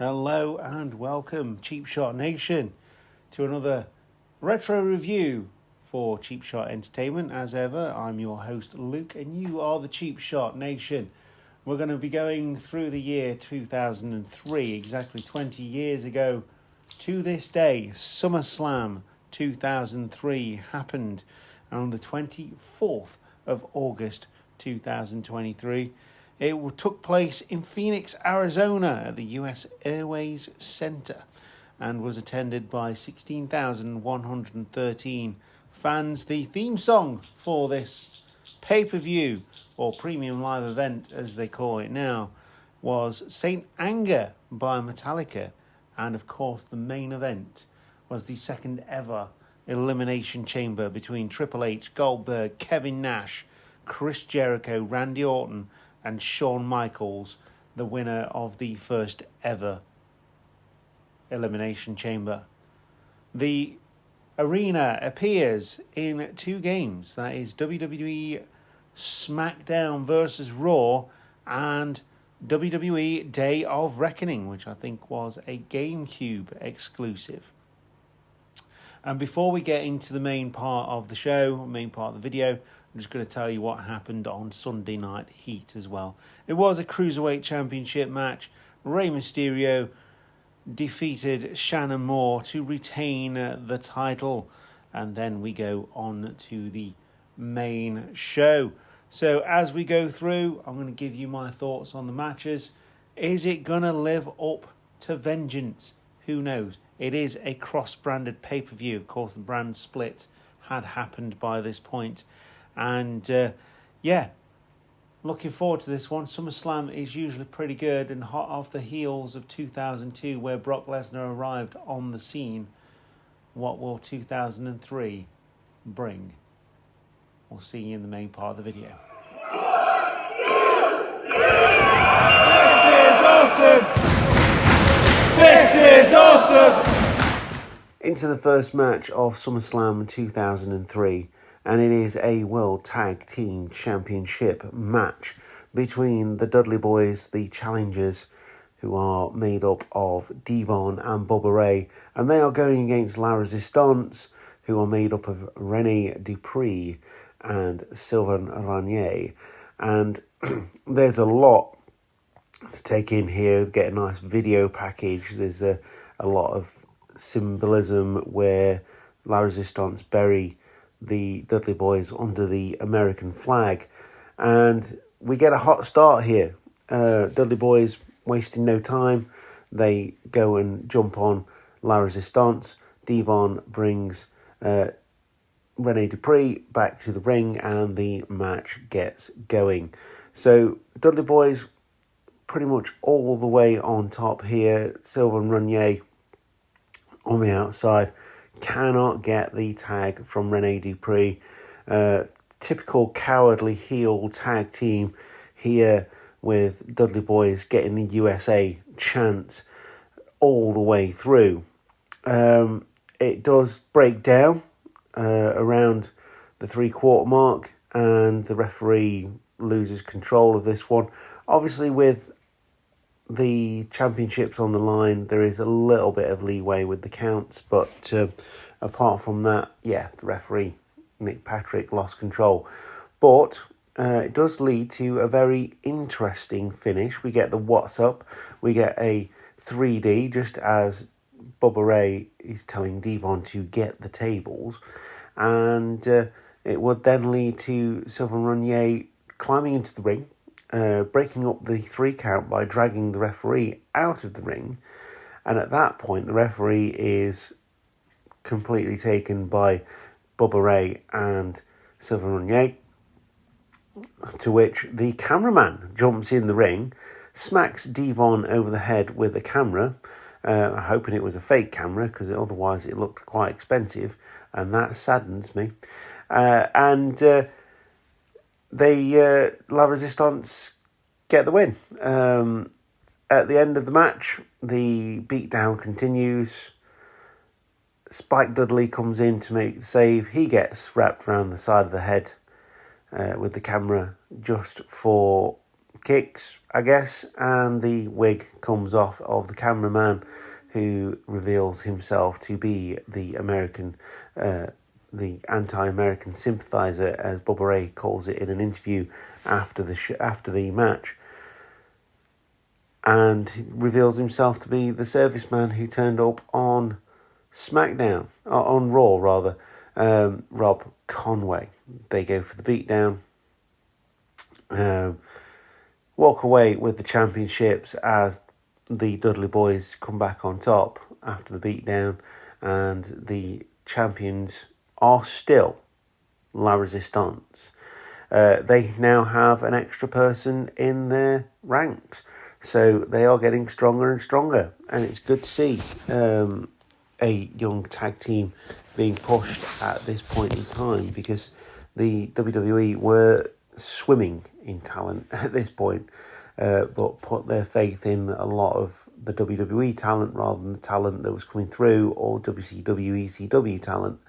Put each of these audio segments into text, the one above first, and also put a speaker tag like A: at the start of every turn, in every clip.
A: Hello and welcome, Cheap Shot Nation, to another retro review for Cheap Shot Entertainment. As ever, I'm your host Luke, and you are the Cheap Shot Nation. We're going to be going through the year 2003, exactly 20 years ago to this day. Summerslam 2003 happened on the 24th of August 2023. It took place in Phoenix, Arizona at the US Airways Center and was attended by 16,113 fans. The theme song for this pay-per-view or premium live event, as they call it now, was Saint Anger by Metallica. And of course, the main event was the second ever Elimination Chamber between Triple H, Goldberg, Kevin Nash, Chris Jericho, Randy Orton, and Shawn Michaels, the winner of the first ever Elimination Chamber. The arena appears in two games. That is WWE SmackDown vs. Raw and WWE Day of Reckoning, which I think was a GameCube exclusive. And before we get into the main part of the show, main part of the video, I'm just going to tell you what happened on Sunday Night Heat as well. It was a Cruiserweight Championship match. Rey Mysterio defeated Shannon Moore to retain the title. And then we go on to the main show. So as we go through, I'm going to give you my thoughts on the matches. Is it going to live up to Vengeance? Who knows? It is a cross-branded pay-per-view. Of course, the brand split had happened by this point. And looking forward to this one. SummerSlam is usually pretty good and hot off the heels of 2002, where Brock Lesnar arrived on the scene. What will 2003 bring? We'll see you in the main part of the video. This is awesome! Into the first match of SummerSlam 2003. And it is a World Tag Team Championship match between the Dudley Boys, the challengers, who are made up of Devon and Bubba Ray. And they are going against La Resistance, who are made up of Rene Dupree and Sylvain Ranier. And there's a lot to take in here. Get a nice video package. There's a lot of symbolism where La Resistance bury the Dudley Boys under the American flag. And we get a hot start here. Dudley Boys wasting no time. They go and jump on La Resistance. Devon brings Rene Dupree back to the ring and the match gets going. So Dudley Boys pretty much all the way on top here. Sylvain Ranier on the outside cannot get the tag from Rene Dupree. Typical cowardly heel tag team here, with Dudley Boys getting the USA chant all the way through. It does break down around the 3/4 mark, and the referee loses control of this one. Obviously, with the championships on the line, there is a little bit of leeway with the counts, but apart from that, the referee, Nick Patrick, lost control. But it does lead to a very interesting finish. We get the what's up, we get a 3D, just as Bubba Ray is telling Devon to get the tables, and it would then lead to Sylvain Ranier climbing into the ring, breaking up the 3 count by dragging the referee out of the ring. And at that point, the referee is completely taken by Bubba Ray and Sylvain Ranier, to which the cameraman jumps in the ring, smacks Devon over the head with a camera, hoping it was a fake camera, because otherwise it looked quite expensive, and that saddens me. La Resistance get the win. At the end of the match, the beatdown continues. Spike Dudley comes in to make the save. He gets wrapped around the side of the head with the camera just for kicks, I guess, and the wig comes off of the cameraman, who reveals himself to be the anti-American sympathizer, as Bubba Ray calls it in an interview after the match, and reveals himself to be the serviceman who turned up on SmackDown, on Raw rather, Rob Conway. They go for the beatdown, walk away with the championships as the Dudley Boys come back on top after the beatdown, and the champions are still La Resistance. They now have an extra person in their ranks, so they are getting stronger and stronger, and it's good to see a young tag team being pushed at this point in time, because the WWE were swimming in talent at this point, but put their faith in a lot of the WWE talent rather than the talent that was coming through, or WCW, ECW talent.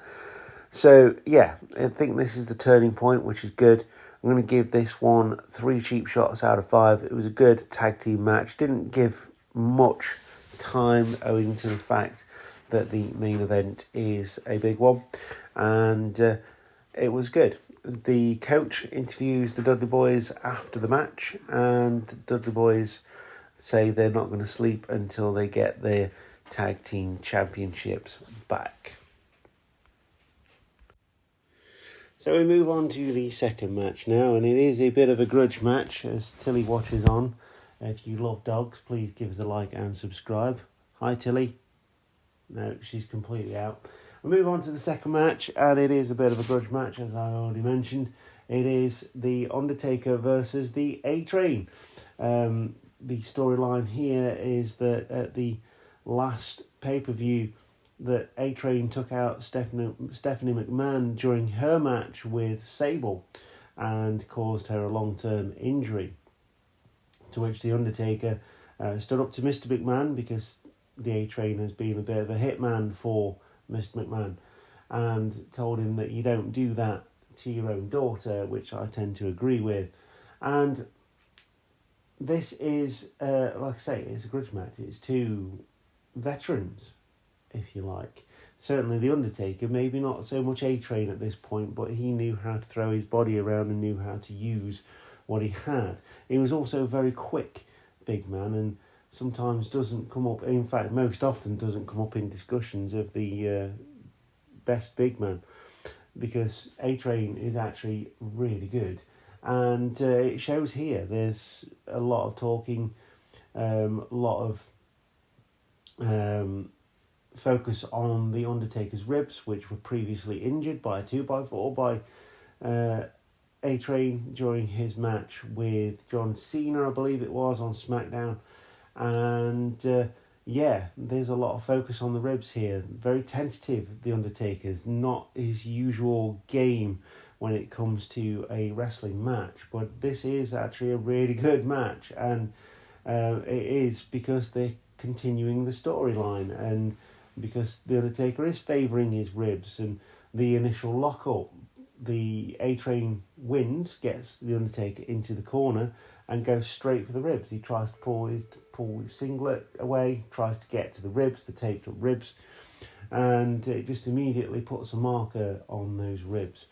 A: So, yeah, I think this is the turning point, which is good. I'm going to give this one 3 cheap shots out of 5. It was a good tag team match. Didn't give much time, owing to the fact that the main event is a big one. And it was good. The coach interviews the Dudley Boys after the match, and the Dudley Boys say they're not going to sleep until they get their tag team championships back. So we move on to the second match now, and it is a bit of a grudge match as Tilly watches on. If you love dogs, please give us a like and subscribe. Hi, Tilly. No, she's completely out. We move on to the second match, and it is a bit of a grudge match, as I already mentioned. It is The Undertaker versus the A-Train. The storyline here is that at the last pay-per-view, that A-Train took out Stephanie McMahon during her match with Sable and caused her a long-term injury, to which The Undertaker stood up to Mr. McMahon, because the A-Train has been a bit of a hitman for Mr. McMahon, and told him that you don't do that to your own daughter, which I tend to agree with. And this is, like I say, it's a grudge match. It's 2 veterans, if you like. Certainly The Undertaker, maybe not so much A-Train at this point, but he knew how to throw his body around and knew how to use what he had. He was also a very quick big man, and sometimes doesn't come up, in fact most often doesn't come up in discussions of the best big man, because A-Train is actually really good. And it shows here. There's a lot of talking, a lot of focus on the Undertaker's ribs, which were previously injured by a 2x4 by A-Train during his match with John Cena, I believe it was, on SmackDown. And yeah, there's a lot of focus on the ribs here. Very tentative, The Undertaker's. Not his usual game when it comes to a wrestling match. But this is actually a really good match. And it is because they're continuing the storyline. And because The Undertaker is favouring his ribs. And the initial lock-up, the A-Train wins, gets The Undertaker into the corner and goes straight for the ribs. He tries to pull his singlet away, tries to get to the ribs, the taped up ribs, and it just immediately puts a marker on those ribs.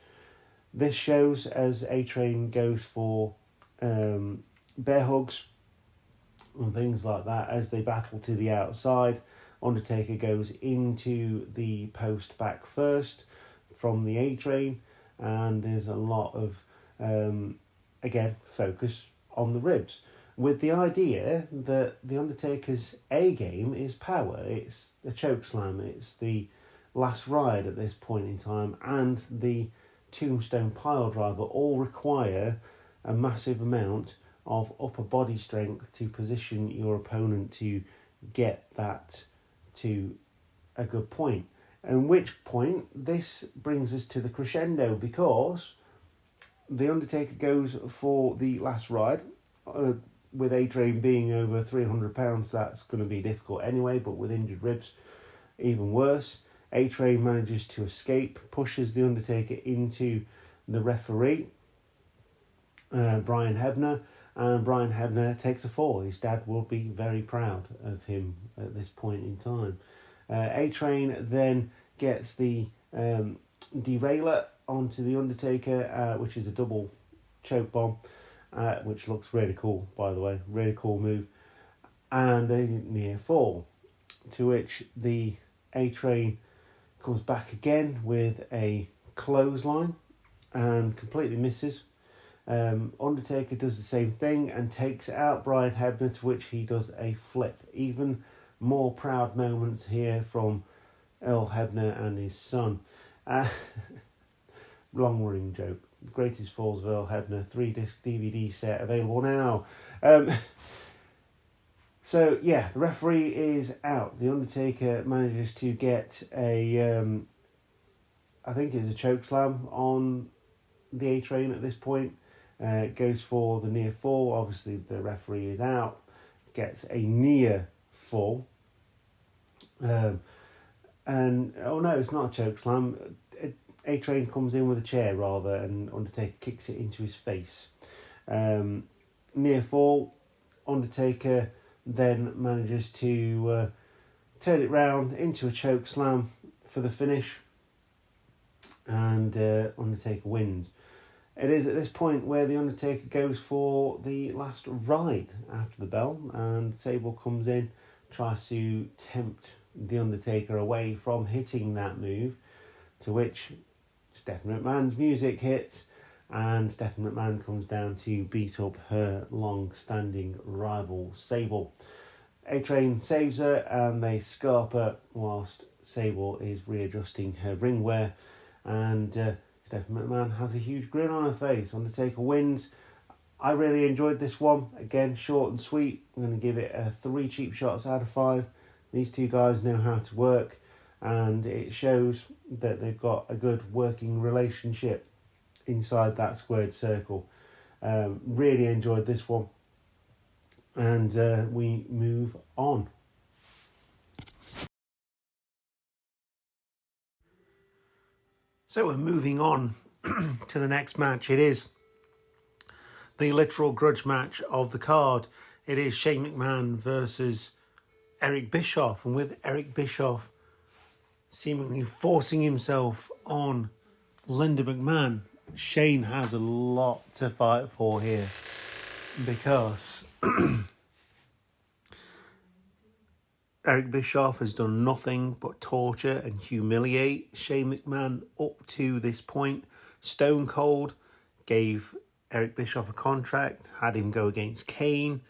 A: This shows as A-Train goes for bear hugs and things like that as they battle to the outside. Undertaker goes into the post back first from the A-Train, and there's a lot of, again, focus on the ribs, with the idea that the Undertaker's A-game is power. It's the chokeslam, it's the last ride at this point in time, and the tombstone piledriver all require a massive amount of upper body strength to position your opponent to get that to a good point. At which point, this brings us to the crescendo, because The Undertaker goes for the last ride. With A-Train being over 300 pounds, that's going to be difficult anyway, but with injured ribs, even worse. A-Train manages to escape, pushes The Undertaker into the referee, Brian Hebner, and Brian Hebner takes a fall. His dad will be very proud of him at this point in time. A-Train then gets the derailer onto the Undertaker, which is a double choke bomb, which looks really cool, by the way. Really cool move. And a near fall, to which the A-Train comes back again with a clothesline and completely misses. Undertaker does the same thing and takes out Brian Hebner, to which he does a flip. Even more proud moments here from Earl Hebner and his son. Long running joke. Greatest Falls of Earl Hebner, 3-disc DVD set available now. So yeah, the referee is out. The Undertaker manages to get a, I think it's a choke slam on the A-Train at this point. Goes for the near fall. Obviously the referee is out. Gets a near fall. And oh no, it's not a choke slam. A-Train comes in with a chair rather, and Undertaker kicks it into his face. Near fall. Undertaker then manages to turn it round into a choke slam for the finish, and Undertaker wins. It is at this point where the Undertaker goes for the last ride after the bell, and Sable comes in, tries to tempt the Undertaker away from hitting that move, to which Stephanie McMahon's music hits, and Stephanie McMahon comes down to beat up her long-standing rival, Sable. A-Train saves her, and they scarp her whilst Sable is readjusting her ring wear, and Stephanie McMahon has a huge grin on her face. Undertaker wins. I really enjoyed this one. Again, short and sweet. I'm going to give it 3 cheap shots out of 5. These two guys know how to work, and it shows that they've got a good working relationship inside that squared circle. Really enjoyed this one, and we move on. So we're moving on to the next match. It is the literal grudge match of the card. It is Shane McMahon versus Eric Bischoff, and with Eric Bischoff seemingly forcing himself on Linda McMahon, Shane has a lot to fight for here, because Eric Bischoff has done nothing but torture and humiliate Shane McMahon up to this point. Stone Cold gave Eric Bischoff a contract, had him go against Kane.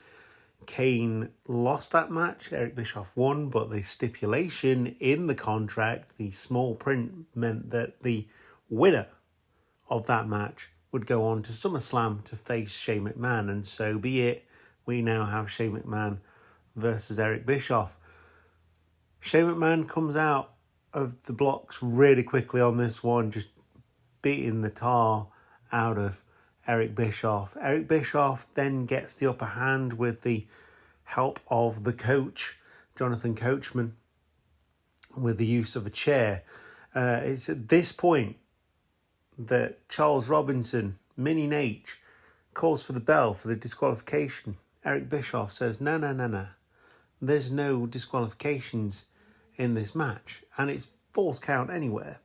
A: Kane lost that match. Eric Bischoff won, but the stipulation in the contract, the small print, meant that the winner of that match would go on to SummerSlam to face Shane McMahon, and so be it. We now have Shane McMahon versus Eric Bischoff. Shane McMahon comes out of the blocks really quickly on this one, just beating the tar out of Eric Bischoff. Eric Bischoff then gets the upper hand with the help of the coach, Jonathan Coachman, with the use of a chair. It's at this point that Charles Robinson, Mini Nate, calls for the bell for the disqualification. Eric Bischoff says, no. There's no disqualifications in this match, and it's false count anywhere.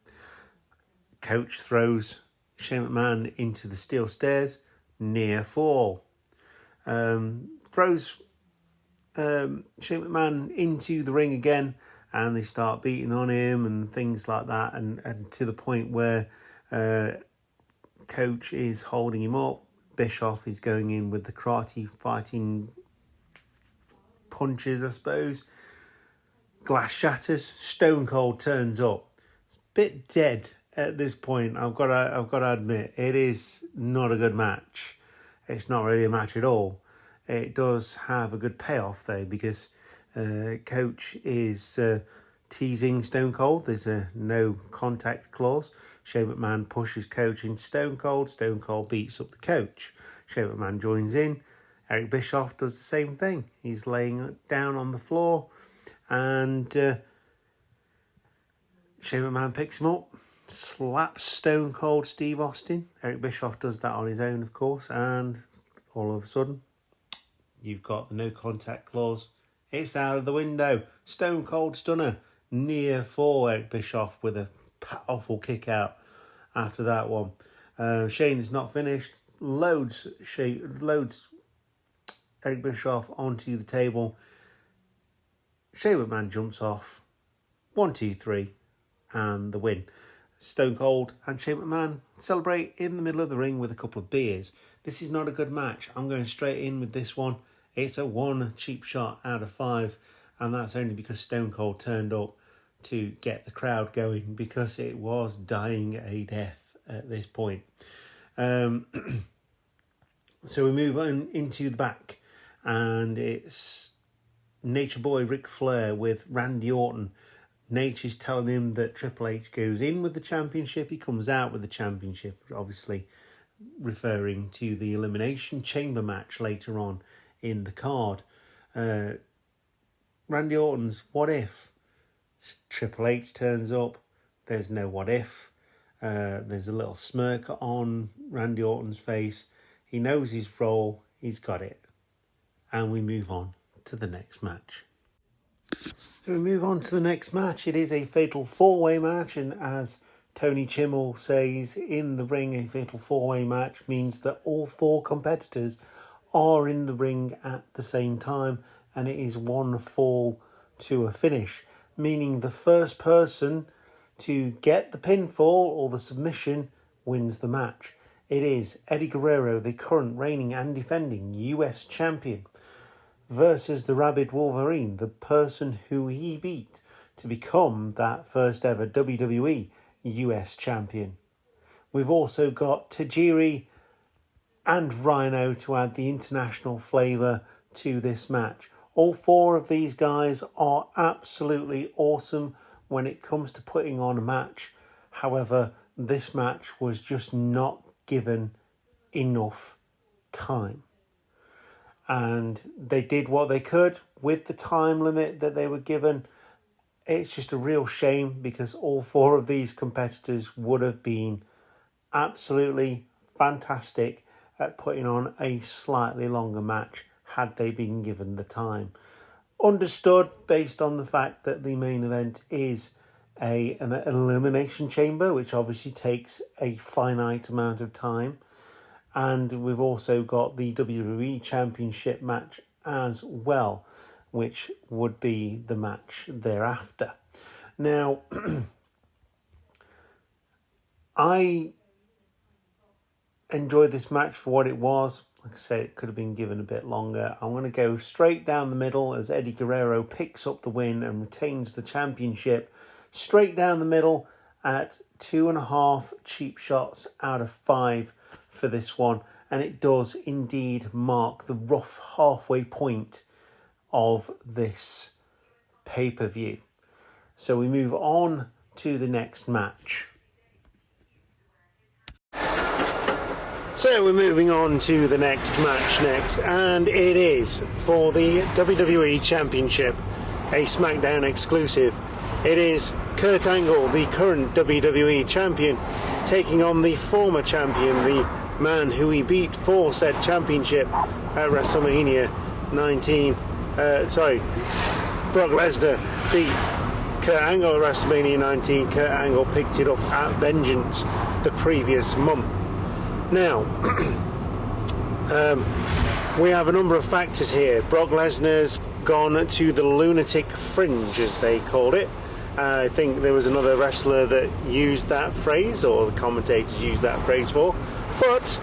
A: Coach throws Shane McMahon into the steel stairs, near fall. Throws Shane McMahon into the ring again, and they start beating on him and things like that, and to the point where Coach is holding him up. Bischoff is going in with the karate fighting punches, I suppose. Glass shatters. Stone Cold turns up. It's a bit dead at this point. I've got to admit, it is not a good match. It's not really a match at all. It does have a good payoff though, because Coach is teasing Stone Cold. There's a no contact clause. Shane McMahon pushes Coach into Stone Cold. Stone Cold beats up the Coach. Shane McMahon joins in. Eric Bischoff does the same thing. He's laying down on the floor, and Shane McMahon picks him up, slaps Stone Cold Steve Austin. Eric Bischoff does that on his own, of course, and all of a sudden, you've got the no contact clause. It's out of the window. Stone Cold Stunner. Near fall, Eric Bischoff with a awful kick out after that one. Shane is not finished. Loads Eric Bischoff onto the table. Shane McMahon jumps off. 1, 2, 3. And the win. Stone Cold and Shane McMahon celebrate in the middle of the ring with a couple of beers. This is not a good match. I'm going straight in with this one. It's a 1 cheap shot out of 5. And that's only because Stone Cold turned up to get the crowd going, because it was dying a death at this point. So we move on into the back, and it's Nature Boy Ric Flair with Randy Orton. Nature's telling him that Triple H goes in with the championship, he comes out with the championship, obviously referring to the Elimination Chamber match later on in the card. Randy Orton's what if? Triple H turns up. There's no what if. There's a little smirk on Randy Orton's face. He knows his role. He's got it. And we move on to the next match. So we move on to the next match. It is a fatal 4-way match. And as Tony Chimmel says in the ring, a fatal 4-way match means that all 4 competitors are in the ring at the same time. And it is 1 fall to a finish, meaning the first person to get the pinfall or the submission wins the match. It is Eddie Guerrero, the current reigning and defending US champion, versus the Rabid Wolverine, the person who he beat to become that first ever WWE US champion. We've also got Tajiri and Rhino to add the international flavour to this match. All 4 of these guys are absolutely awesome when it comes to putting on a match. However, this match was just not given enough time. And they did what they could with the time limit that they were given. It's just a real shame, because all 4 of these competitors would have been absolutely fantastic at putting on a slightly longer match had they been given the time. Understood, based on the fact that the main event is an elimination chamber, which obviously takes a finite amount of time. And we've also got the WWE Championship match as well, which would be the match thereafter. Now, I enjoyed this match for what it was. Like I say, it could have been given a bit longer. I'm going to go straight down the middle as Eddie Guerrero picks up the win and retains the championship. Straight down the middle at 2.5 cheap shots out of 5 for this one. And it does indeed mark the rough halfway point of this pay-per-view. So we move on to the next match. So we're moving on to the next match next, and it is for the WWE Championship, a SmackDown exclusive. It is Kurt Angle, the current WWE Champion, taking on the former champion, the man who he beat for said championship at WrestleMania 19. Brock Lesnar beat Kurt Angle at WrestleMania 19. Kurt Angle picked it up at Vengeance the previous month. Now, we have a number of factors here. Brock Lesnar's gone to the lunatic fringe, as they called it. I think there was another wrestler that used that phrase, or the commentators used that phrase for, but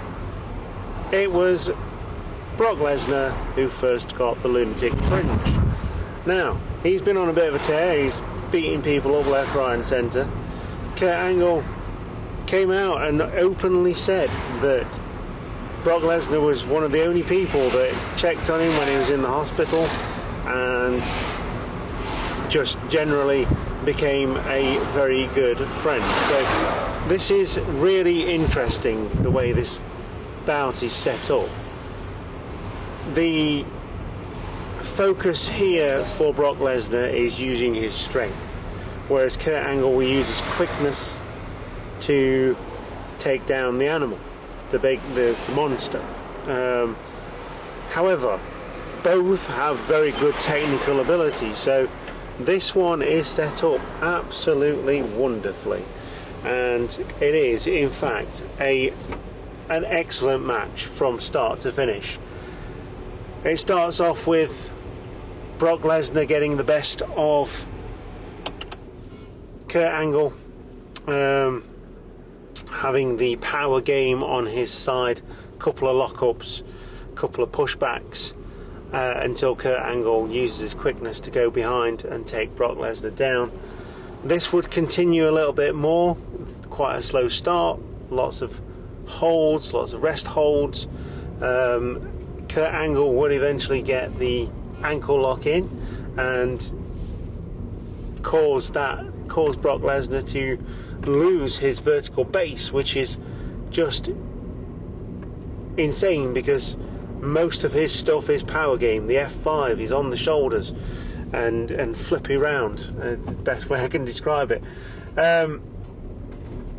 A: it was Brock Lesnar who first got the lunatic fringe. Now, he's been on a bit of a tear. He's beating people up left, right and centre. Kurt Angle came out and openly said that Brock Lesnar was one of the only people that checked on him when he was in the hospital, and just generally became a very good friend. So this is really interesting, the way this bout is set up. The focus here for Brock Lesnar is using his strength, whereas Kurt Angle will use his quickness to take down the animal, the monster. However, both have very good technical ability, so this one is set up absolutely wonderfully, and it is in fact an excellent match from start to finish. It starts off with Brock Lesnar getting the best of Kurt Angle, having the power game on his side, couple of lockups, couple of pushbacks, until Kurt Angle uses his quickness to go behind and take Brock Lesnar down. This would continue a little bit more, quite a slow start, lots of holds, lots of rest holds. Kurt Angle would eventually get the ankle lock in and cause Brock Lesnar to lose his vertical base, which is just insane because most of his stuff is power game. The F5 is on the shoulders and flippy round. The best way I can describe it.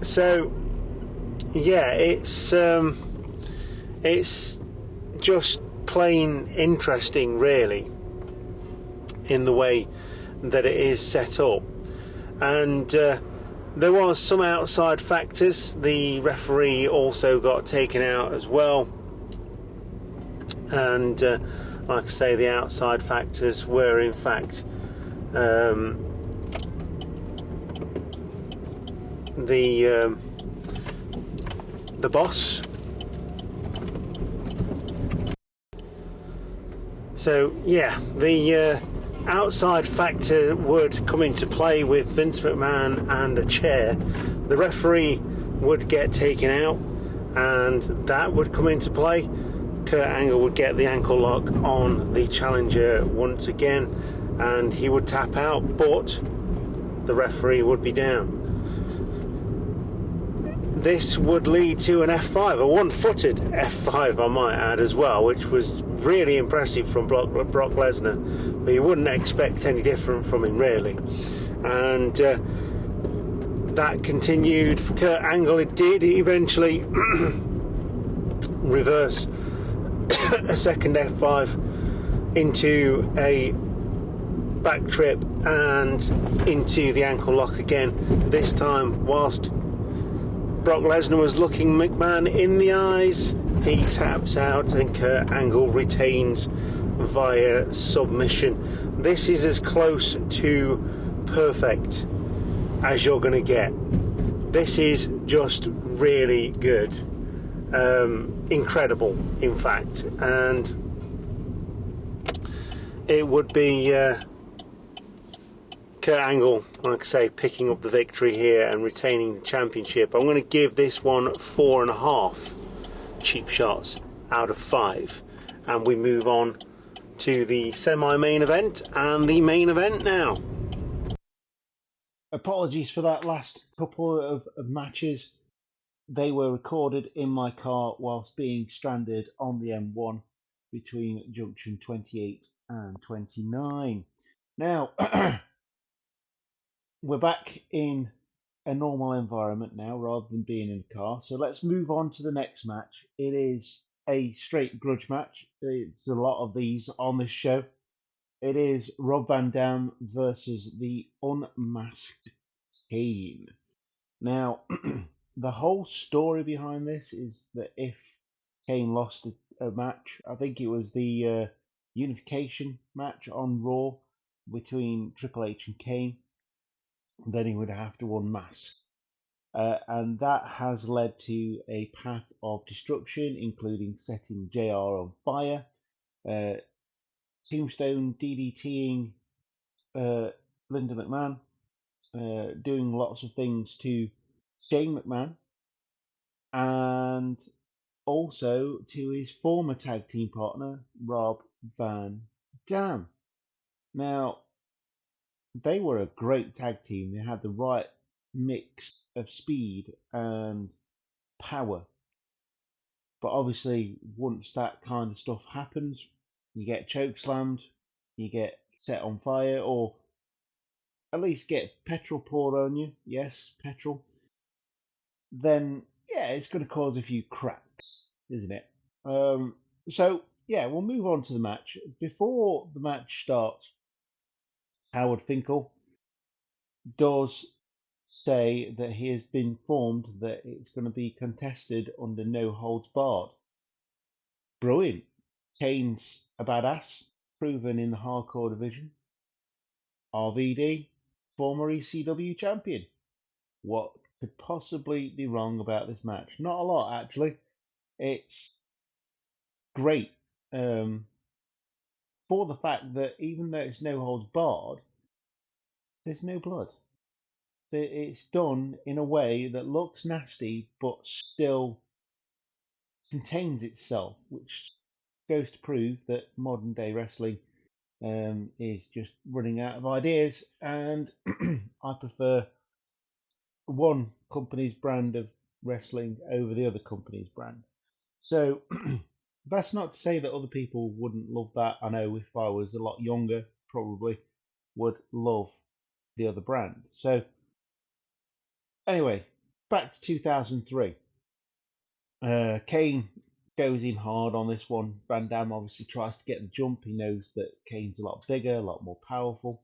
A: So yeah, it's just plain interesting, really, in the way that it is set up. And there was some outside factors. The referee also got taken out as well, and like I say, the outside factors were in fact the boss. So yeah, the outside factor would come into play with Vince McMahon and a chair. The referee would get taken out, and that would come into play. Kurt Angle would get the ankle lock on the challenger once again, and he would tap out, but the referee would be down. This would lead to an F5, a one-footed F5 I might add as well, which was really impressive from Brock Lesnar, but you wouldn't expect any different from him really. And that continued. Kurt Angle did eventually reverse a second F5 into a back trip and into the ankle lock again, this time whilst Brock Lesnar was looking McMahon in the eyes. He taps out and Kurt Angle retains via submission. This is as close to perfect as you're going to get. This is just really good. Incredible, in fact. And it would be Kurt Angle, like I say, picking up the victory here and retaining the championship. I'm going to give this one 4.5 cheap shots out of 5, and we move on to the semi-main event and the main event now. Apologies for that last couple of matches. They were recorded in my car whilst being stranded on the M1 between junction 28 and 29. Now we're back in a normal environment now rather than being in a car. So let's move on to the next match. It is a straight grudge match. It's a lot of these on this show. It is Rob Van Dam versus the Unmasked Kane. Now, the whole story behind this is that if Kane lost a match, I think it was the unification match on Raw between Triple H and Kane, then he would have to unmask. And that has led to a path of destruction, including setting JR on fire, Tombstone DDTing Linda McMahon, doing lots of things to Shane McMahon, and also to his former tag team partner, Rob Van Dam. Now, they were a great tag team. They had the right mix of speed and power. But obviously, once that kind of stuff happens, you get chokeslammed, you get set on fire, or at least get petrol poured on you. Yes, petrol. Then, yeah, it's going to cause a few cracks, isn't it? So yeah, we'll move on to the match. Before the match starts, Howard Finkel does say that he has been informed that it's going to be contested under no holds barred. Brilliant. Kane's a badass, proven in the hardcore division. RVD, former ECW champion. What could possibly be wrong about this match? Not a lot, actually. It's great for the fact that even though it's no holds barred, there's no blood. It's done in a way that looks nasty but still contains itself, which goes to prove that modern day wrestling is just running out of ideas. And I prefer one company's brand of wrestling over the other company's brand. So that's not to say that other people wouldn't love that. I know if I was a lot younger, probably would love the other brand. So anyway, back to 2003. Kane goes in hard on this one. Van Dam obviously tries to get the jump. He knows that Kane's a lot bigger, a lot more powerful,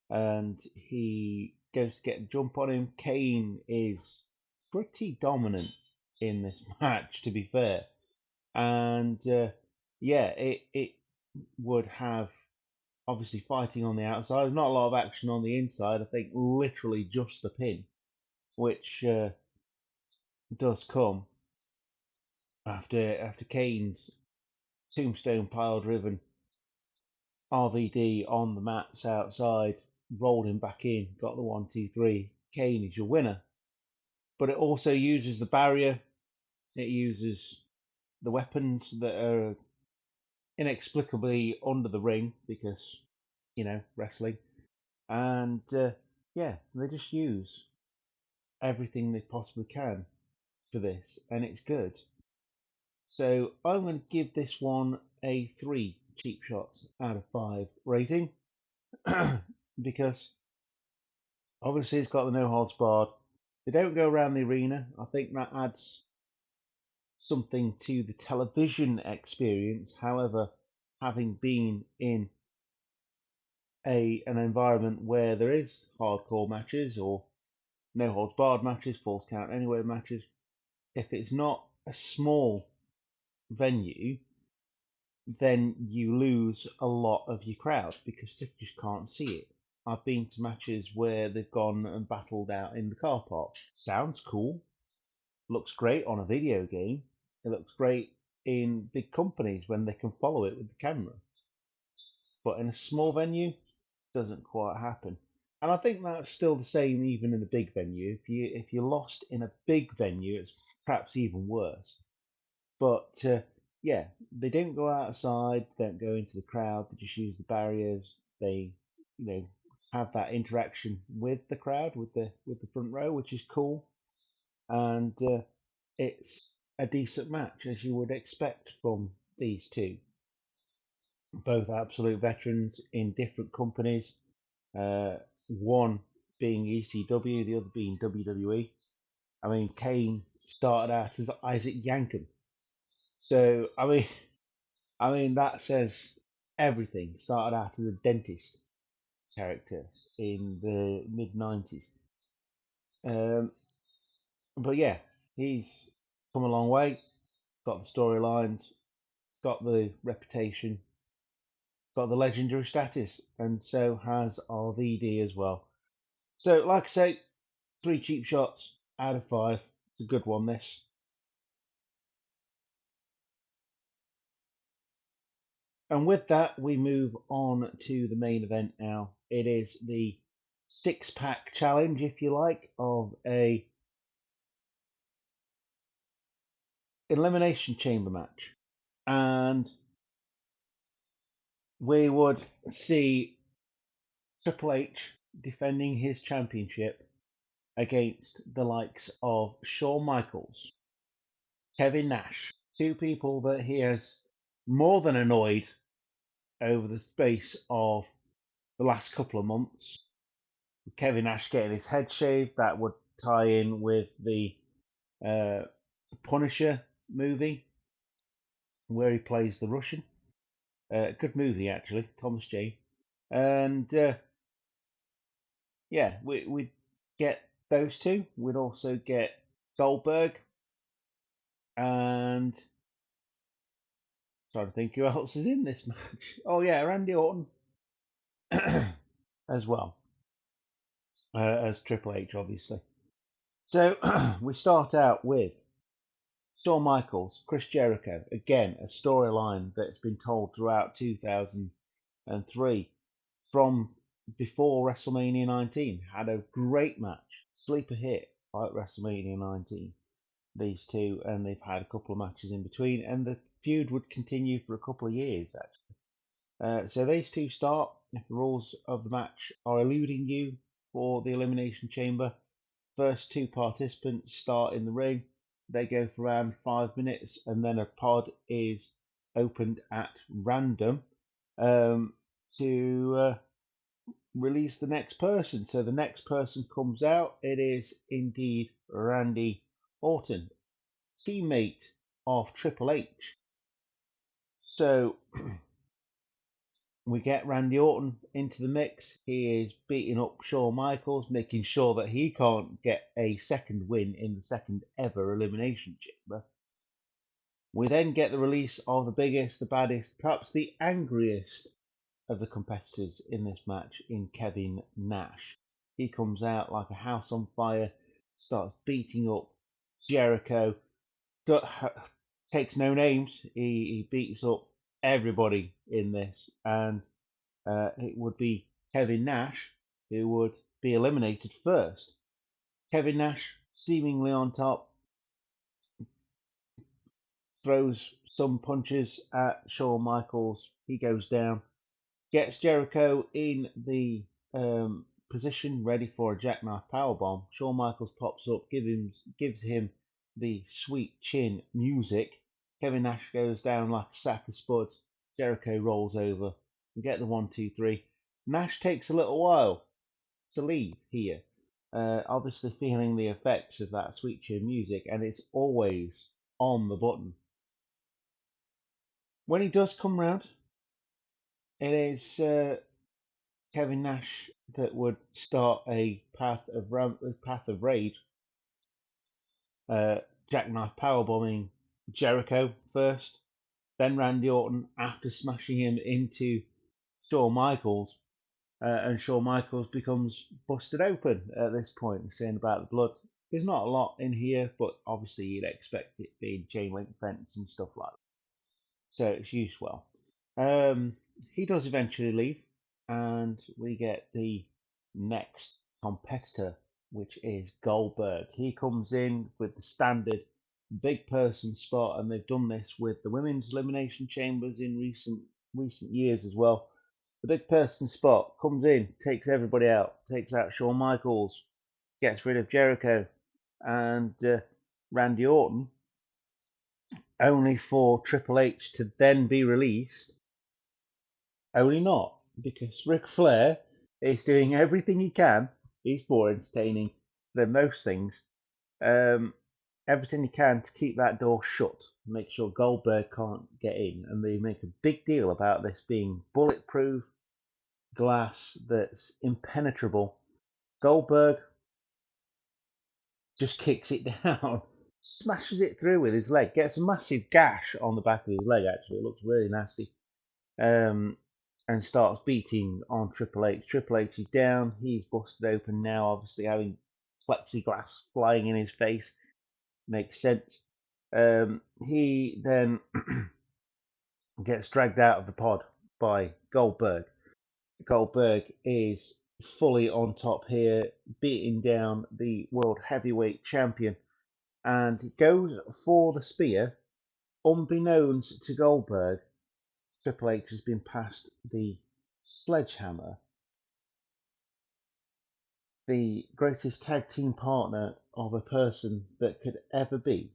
A: and he goes to get the jump on him. Kane is pretty dominant in this match, to be fair, and yeah, it would have obviously fighting on the outside. There's not a lot of action on the inside. I think literally just the pin, which does come after Kane's tombstone pile driven RVD on the mats outside, rolled him back in, got the 1, 2, 3. Kane is your winner. But it also uses the barrier. It uses the weapons that are inexplicably under the ring because, wrestling. And yeah, they just use everything they possibly can for this, and it's good. So I'm going to give this one a 3 cheap shots out of 5 rating because obviously it's got the no holds barred. They don't go around the arena. I think that adds something to the television experience. However, having been in an environment where there is hardcore matches or no holds barred matches, false count anywhere matches, if it's not a small venue, then you lose a lot of your crowd because they just can't see it. I've been to matches where they've gone and battled out in the car park. Sounds cool, looks great on a video game. It looks great in big companies when they can follow it with the camera. But in a small venue, doesn't quite happen. And I think that's still the same even in a big venue. If you're lost in a big venue, it's perhaps even worse. But yeah, they don't go outside, they don't go into the crowd. They just use the barriers. They, have that interaction with the crowd, with the front row, which is cool. And it's a decent match as you would expect from these two. Both absolute veterans in different companies. One being ECW, the other being WWE. I mean, Kane started out as Isaac Yankem, so I mean that says everything. Started out as a dentist character in the mid 90s, but yeah, he's come a long way. Got the storylines, got the reputation, got the legendary status, and so has RVD as well. So, like I say, 3 cheap shots out of 5. It's a good one, this. And with that, we move on to the main event now. It is the 6-pack challenge, if you like, of a elimination chamber match. And we would see Triple H defending his championship against the likes of Shawn Michaels, Kevin Nash, 2 people that he has more than annoyed over the space of the last couple of months. Kevin Nash getting his head shaved, that would tie in with the uh, Punisher movie. where he plays the Russian. Good movie, actually, Thomas Jane. And yeah, we'd get those two. We'd also get Goldberg and trying to think who else is in this match. Oh yeah, Randy Orton as well as Triple H, obviously. So we start out with Shawn Michaels, Chris Jericho. Again, a storyline that's been told throughout 2003 from before WrestleMania 19. Had a great match, sleeper hit like WrestleMania 19. These two, and they've had a couple of matches in between, and the feud would continue for a couple of years actually. So these two start. If the rules of the match are eluding you for the Elimination Chamber, first two participants start in the ring. They go for around 5 minutes, and then a pod is opened at random to release the next person. So the next person comes out. It is indeed Randy Orton, teammate of Triple H. So we get Randy Orton into the mix. He is beating up Shawn Michaels, making sure that he can't get a second win in the second ever Elimination Chamber. We then get the release of the biggest, the baddest, perhaps the angriest of the competitors in this match in Kevin Nash. He comes out like a house on fire, starts beating up Jericho, takes no names. He beats up everybody in this, and it would be Kevin Nash who would be eliminated first. Kevin Nash, seemingly on top, throws some punches at Shawn Michaels. He goes down, gets Jericho in the position ready for a jackknife powerbomb. Shawn Michaels pops up, gives him the sweet chin music. Kevin Nash goes down like a sack of spuds. Jericho rolls over. We get the 1, 2, 3. Nash takes a little while to leave here, obviously feeling the effects of that sweet chin music, and it's always on the button. When he does come round, it is Kevin Nash that would start a path of raid, jackknife powerbombing Jericho first, then Randy Orton after smashing him into Shawn Michaels, and Shawn Michaels becomes busted open at this point, saying about the blood. There's not a lot in here, but obviously you'd expect it being chain link fence and stuff like that. So it's used well. He does eventually leave, and we get the next competitor, which is Goldberg. He comes in with the standard big person spot, and they've done this with the women's elimination chambers in recent years as well. The big person spot comes in, takes everybody out, takes out Shawn Michaels, gets rid of Jericho and Randy Orton, only for Triple H to then be released. Only not, because Ric Flair is doing everything he can. He's more entertaining than most things. Everything he can to keep that door shut, make sure Goldberg can't get in, and they make a big deal about this being bulletproof glass that's impenetrable. Goldberg just kicks it down, smashes it through with his leg, gets a massive gash on the back of his leg. Actually, it looks really nasty. And starts beating on Triple H. Triple H is down. He's busted open now, obviously having plexiglass flying in his face. Makes sense. He then gets dragged out of the pod by Goldberg. Goldberg is fully on top here, beating down the world heavyweight champion, and goes for the spear. Unbeknownst to Goldberg, Triple H has been passed the sledgehammer, the greatest tag team partner of a person that could ever be.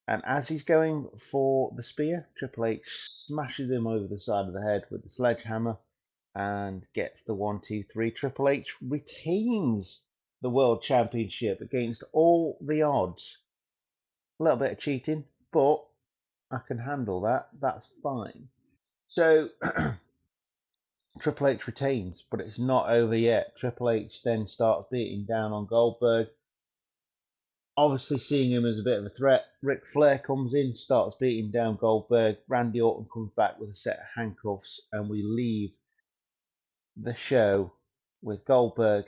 A: And as he's going for the spear, Triple H smashes him over the side of the head with the sledgehammer and gets the 1, 2, 3. Triple H retains the world championship against all the odds. A little bit of cheating, but I can handle that. That's fine. So Triple H retains, but it's not over yet. Triple H then starts beating down on Goldberg, obviously seeing him as a bit of a threat. Ric Flair comes in, starts beating down Goldberg. Randy Orton comes back with a set of handcuffs, and we leave the show with Goldberg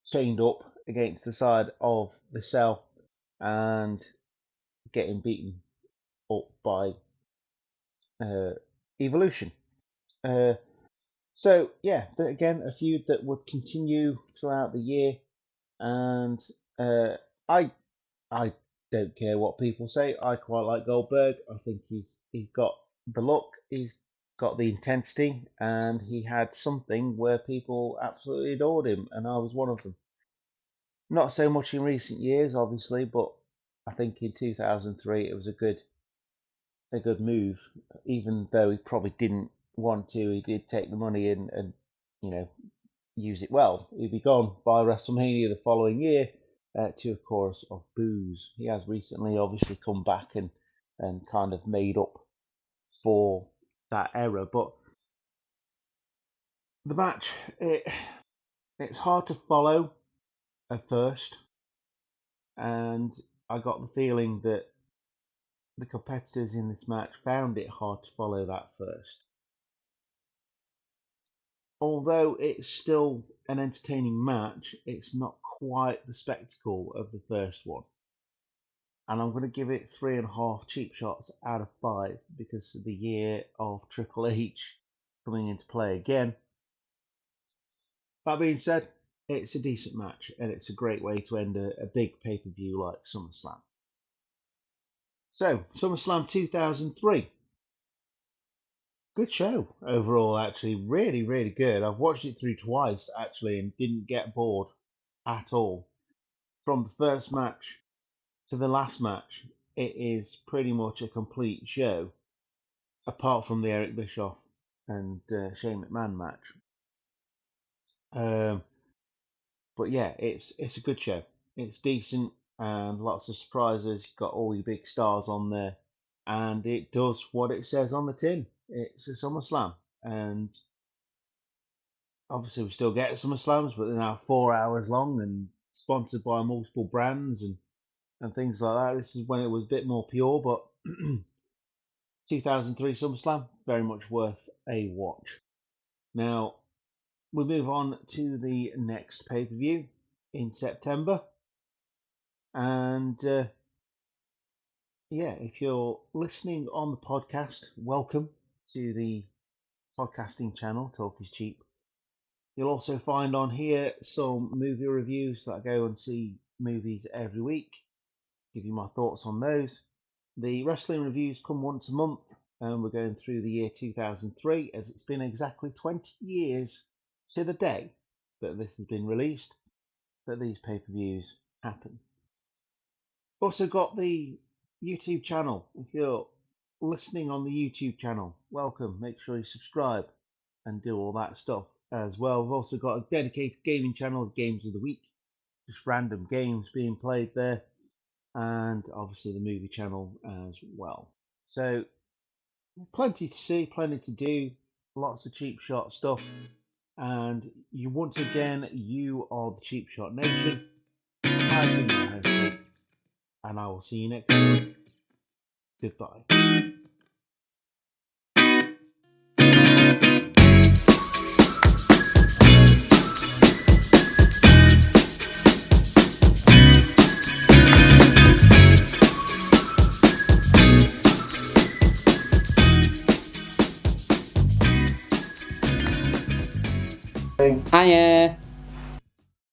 A: chained up against the side of the cell and getting beaten up by Evolution. So yeah, again, a feud that would continue throughout the year, and I don't care what people say. I quite like Goldberg. I think he's got the look, he's got the intensity, and he had something where people absolutely adored him, and I was one of them. Not so much in recent years, obviously, but I think in 2003 it was a good move, even though he probably didn't want to. He did take the money and you know use it well. He'd be gone by WrestleMania the following year to a chorus of boos. He has recently obviously come back and kind of made up for that error, but the match it's hard to follow at first, and I got the feeling that the competitors in this match found it hard to follow that first. Although it's still an entertaining match, it's not quite the spectacle of the first one. And I'm going to give it 3.5 cheap shots out of 5 because of the year of Triple H coming into play again. That being said, it's a decent match and it's a great way to end a big pay-per-view like SummerSlam. So, SummerSlam 2003. Good show overall, actually. Really, really good. I've watched it through twice, actually, and didn't get bored at all. From the first match to the last match, it is pretty much a complete show, apart from the Eric Bischoff and Shane McMahon match. But yeah, it's a good show. It's decent and lots of surprises. You've got all your big stars on there, and it does what it says on the tin. It's a SummerSlam, and obviously we still get SummerSlams, but they're now 4 hours long and sponsored by multiple brands and things like that. This is when it was a bit more pure, but 2003 SummerSlam, very much worth a watch. Now, we move on to the next pay-per-view in September. And yeah, if you're listening on the podcast, welcome to the podcasting channel, Talk is Cheap. You'll also find on here some movie reviews that I go and see movies every week, give you my thoughts on those. The wrestling reviews come once a month, and we're going through the year 2003, as it's been exactly 20 years to the day that this has been released, that these pay-per-views happen. Also got the YouTube channel. If you're listening on the YouTube channel, welcome. Make sure you subscribe and do all that stuff as well. We've also got a dedicated gaming channel of Games of the Week, just random games being played there, and obviously the movie channel as well. So plenty to see, plenty to do, lots of cheap shot stuff, and you once again, you are the Cheap Shot Nation. I've been your host, Nick, and I will see you next week. Goodbye.
B: Hiya.